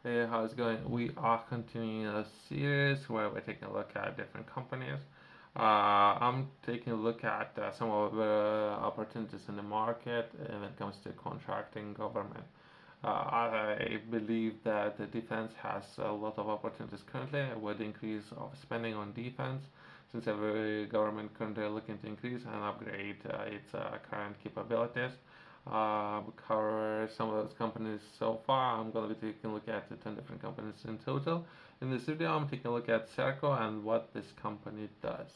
Hey, how's it going? We are continuing a series where we're taking a look at different companies. I'm taking a look at some of the opportunities in the market when it comes to contracting government. I believe that the defense has a lot of opportunities currently with the increase of spending on defense, since every government currently looking to increase and upgrade its current capabilities. We cover some of those companies so far. I'm going to be taking a look at the 10 different companies in total. In this video, I'm taking a look at Serco and what this company does.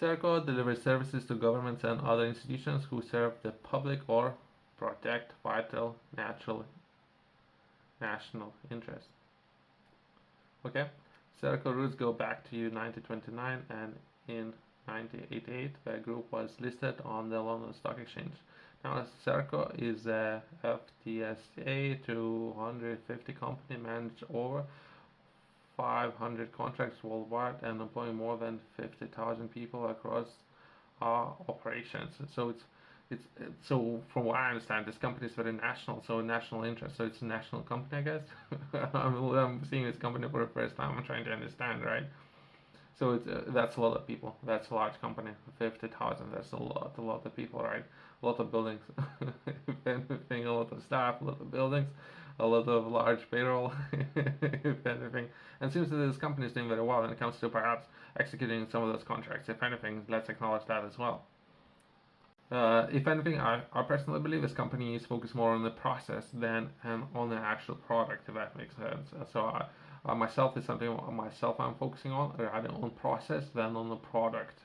Serco delivers services to governments and other institutions who serve the public or protect vital national interests. Okay, Serco roots go back to 1929, and in 1988 the group was listed on the London Stock Exchange. Now Serco is a FTSA 250 company, managed over 500 contracts worldwide and employing more than 50,000 people across operations. So from what I understand, this company is very national, so national interest. So it's a national company, I guess. I'm seeing this company for the first time. I'm trying to understand, right? So that's a lot of people. That's a large company. 50,000. That's a lot of people, right? A lot of buildings. If anything, a lot of staff, a lot of buildings, a lot of large payroll. If anything, and seems that this company is doing very well when it comes to perhaps executing some of those contracts. If anything, let's acknowledge that as well. If anything, I personally believe this company is focused more on the process than on the actual product, if that makes sense. Myself is something myself I'm focusing on rather on process than on the product,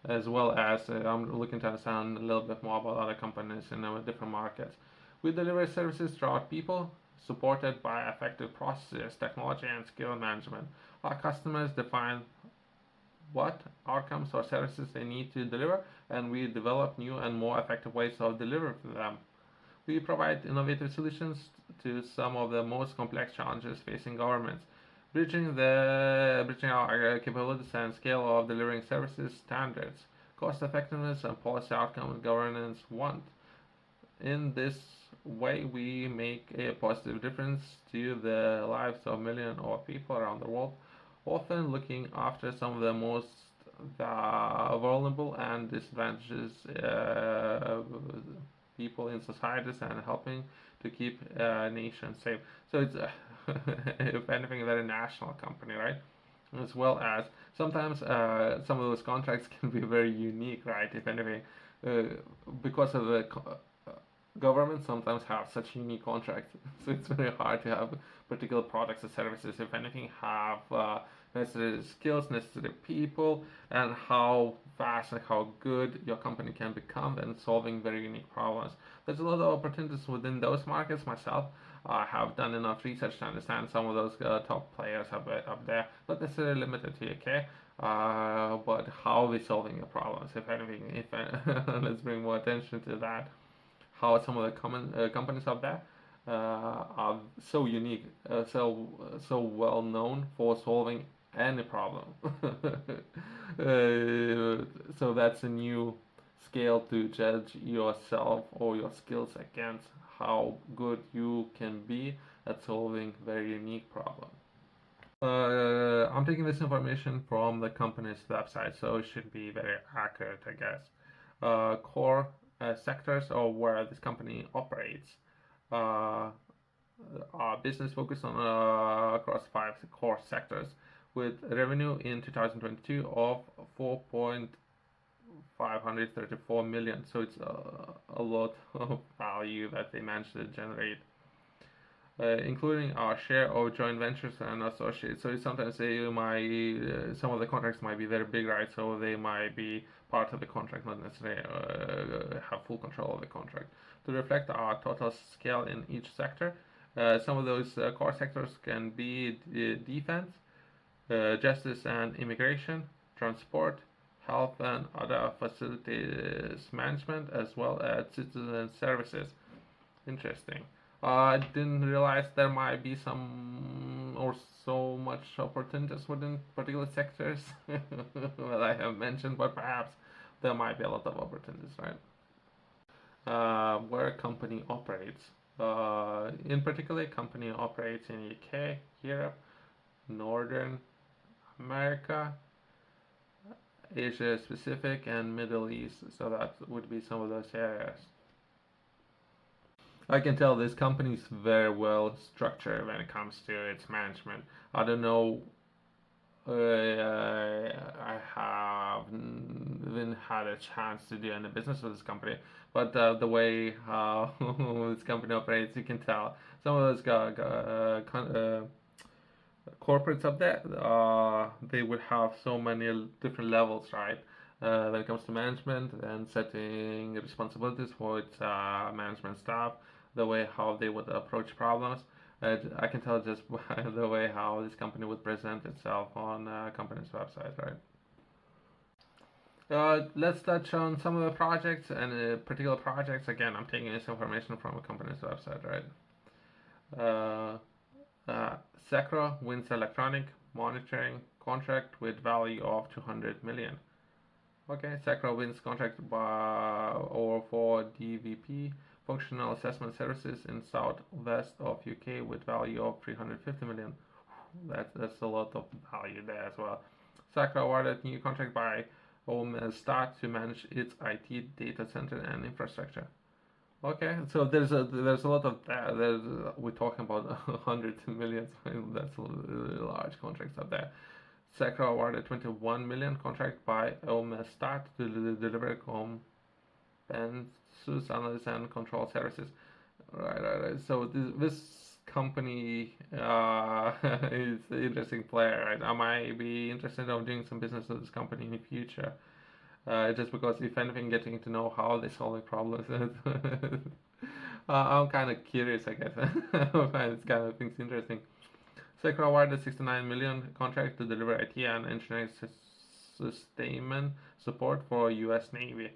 as well as I'm looking to understand a little bit more about other companies in different markets. We deliver services to our people, supported by effective processes, technology, and skill management. Our customers define what outcomes or services they need to deliver, and we develop new and more effective ways of delivering them. We provide innovative solutions to some of the most complex challenges facing governments, bridging our capabilities and scale of delivering services standards, cost effectiveness, and policy outcomes governments want. In this way, we make a positive difference to the lives of millions of people around the world, often looking after some of the most vulnerable and disadvantaged people in societies and helping to keep a nation safe. So it's, if anything, a very national company, right? As well as sometimes some of those contracts can be very unique, right? If anything, uh, because of the governments sometimes have such unique contracts, so it's very hard to have particular products or services. If anything, have necessary skills, necessary people, and how fast and how good your company can become and solving very unique problems. There's a lot of opportunities within those markets. Myself, I have done enough research to understand some of those top players up there, not necessarily limited to UK. But how are we solving the problems? If anything, if let's bring more attention to that, how some of the common companies out there are so unique, so well known for solving any problem. So that's a new scale to judge yourself or your skills against, how good you can be at solving very unique problems. I'm taking this information from the company's website, so it should be very accurate, I guess. Core sectors or where this company operates. Uh, our business focused on across five core sectors, with revenue in 2022 of 4.534 million. So it's a lot of value that they managed to generate, including our share of joint ventures and associates. So sometimes some of the contracts might be very big, right? So they might be part of the contract, not necessarily have full control of the contract. To reflect our total scale in each sector, some of those core sectors can be defense, justice and immigration, transport, health and other facilities management, as well as citizen services. Interesting. I didn't realize there might be some or so much opportunities within particular sectors that I have mentioned, but perhaps there might be a lot of opportunities, right? where a company operates. In particular, company operates in UK, Europe, Northern America, Asia Pacific, and Middle East. So that would be some of those areas. I can tell this company is very well structured when it comes to its management. I don't know. I haven't even had a chance to do any business with this company, but the way how this company operates, you can tell. Some of those corporates up there, they would have so many different levels, right? When it comes to management and setting responsibilities for its management staff, the way how they would approach problems. I can tell just by the way how this company would present itself on a company's website, right? Let's touch on some of the projects and particular projects. Again, I'm taking this information from a company's website, right? Uh, uh, Secro wins electronic monitoring contract with value of 200 million. Okay, Secro wins contract by or for DVP functional assessment services in southwest of UK with value of 350 million. That's a lot of value there as well. Secro awarded new contract by Stat to manage its IT data center and infrastructure. Okay, so there's a lot of that. We're talking about hundreds of millions. That's a large contracts up there. Secro awarded 21 million contract by Stat to deliver compensus analysis and control services. Right. So this company is an interesting player. Right? I might be interested in doing some business with this company in the future. Just because if anything, getting to know how they solve problems. I'm kind of curious, I guess. I find this kind of things interesting. Secro awarded 69 million contract to deliver IT and engineering sustainment support for U.S. Navy.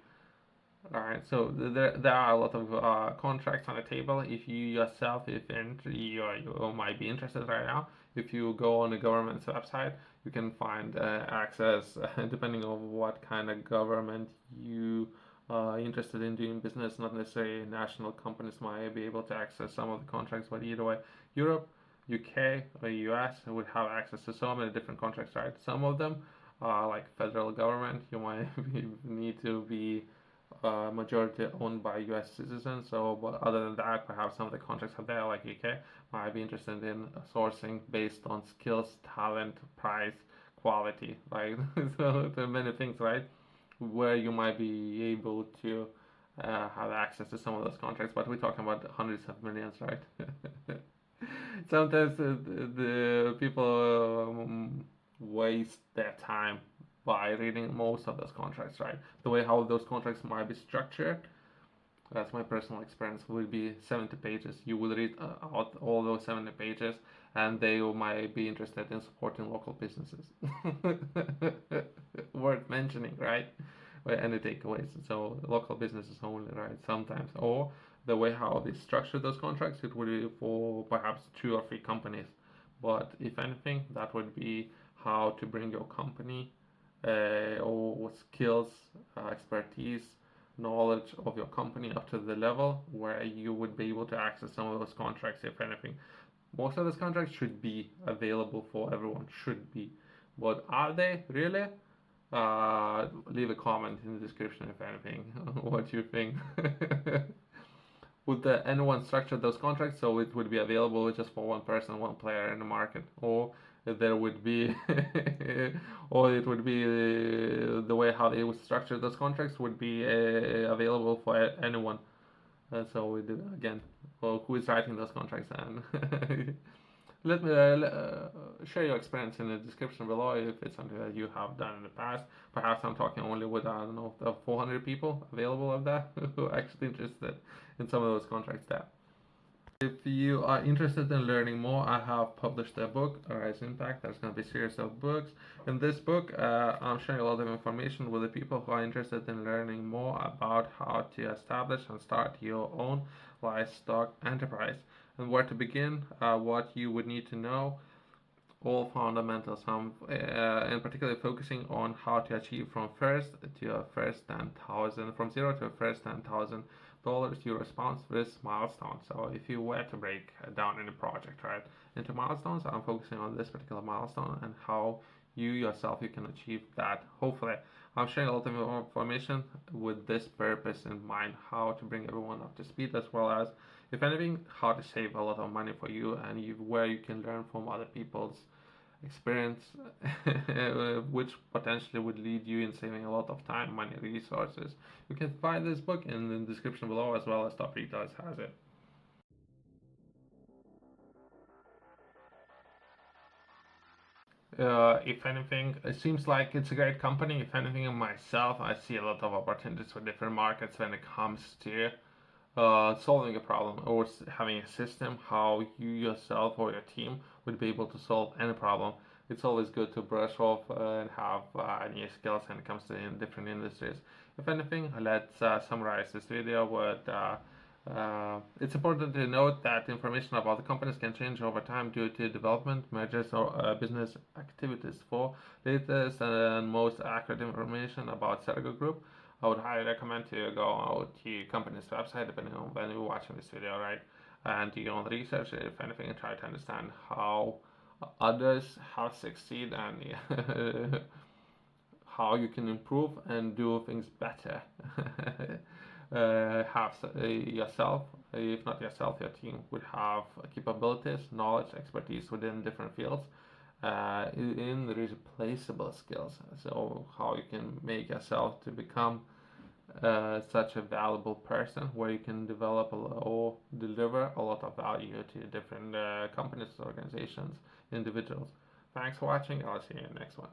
Alright, so there are a lot of contracts on the table. If you yourself, if you might be interested right now, if you go on the government's website, you can find access depending on what kind of government you are interested in doing business. Not necessarily national companies might be able to access some of the contracts, but either way, Europe, UK, or US would have access to so many different contracts, right? Some of them, like federal government, you might need to be majority owned by US citizens. So, but other than that, perhaps some of the contracts out there, like UK, might be interested in sourcing based on skills, talent, price, quality. Right? So there are many things, right, where you might be able to have access to some of those contracts. But we're talking about hundreds of millions, right? Sometimes the people waste their time by reading most of those contracts, right? The way how those contracts might be structured, that's my personal experience, will be 70 pages. You will read out all those 70 pages and they might be interested in supporting local businesses. Worth mentioning, right? Any takeaways? So local businesses only, right? Sometimes. Or the way how they structure those contracts, it would be for perhaps 2 or 3 companies. But if anything, that would be how to bring your company or skills, expertise, knowledge of your company up to the level where you would be able to access some of those contracts, if anything. Most of those contracts should be available for everyone, should be. But are they really? Leave a comment in the description, if anything, what you think. Would anyone structure those contracts so it would be available just for one person, one player in the market, or there would be, or it would be the way how they would structure those contracts would be available for anyone. So we do again. Well, who is writing those contracts? And let me share your experience in the description below if it's something that you have done in the past. Perhaps I'm talking only with, I don't know, the 400 people available of that who are actually interested in some of those contracts there. If you are interested in learning more, I have published a book, Rise Impact. There's going to be a series of books. In this book, I'm sharing a lot of information with the people who are interested in learning more about how to establish and start your own livestock enterprise and where to begin, what you would need to know, all fundamentals. I'm in particular focusing on how to achieve from first to a first 10,000, from zero to a first 10,000 dollars, you respond with milestones. So if you were to break down any project, right, into milestones, I'm focusing on this particular milestone and how you yourself you can achieve that. Hopefully, I'm sharing a lot of information with this purpose in mind, how to bring everyone up to speed, as well as, if anything, how to save a lot of money for you, and where you can learn from other people's experience, which potentially would lead you in saving a lot of time, money, resources. You can find this book in the description below, as well as Top Retailers has it. If anything, it seems like it's a great company. If anything, myself, I see a lot of opportunities for different markets when it comes to solving a problem or having a system how you yourself or your team would be able to solve any problem. It's always good to brush off and have new skills when it comes to different industries. If anything, let's summarize this video with it's important to note that information about the companies can change over time due to development, mergers, or business activities. For latest and most accurate information about Serco Group, I would highly recommend to go out to company's website, depending on when you're watching this video, right? And do your own research, if anything, and try to understand how others have succeeded and how you can improve and do things better. Have yourself, if not yourself, your team would have capabilities, knowledge, expertise within different fields in replaceable skills. So how you can make yourself to become such a valuable person where you can develop or deliver a lot of value to different companies, organizations, individuals. Thanks for watching. I'll see you in the next one.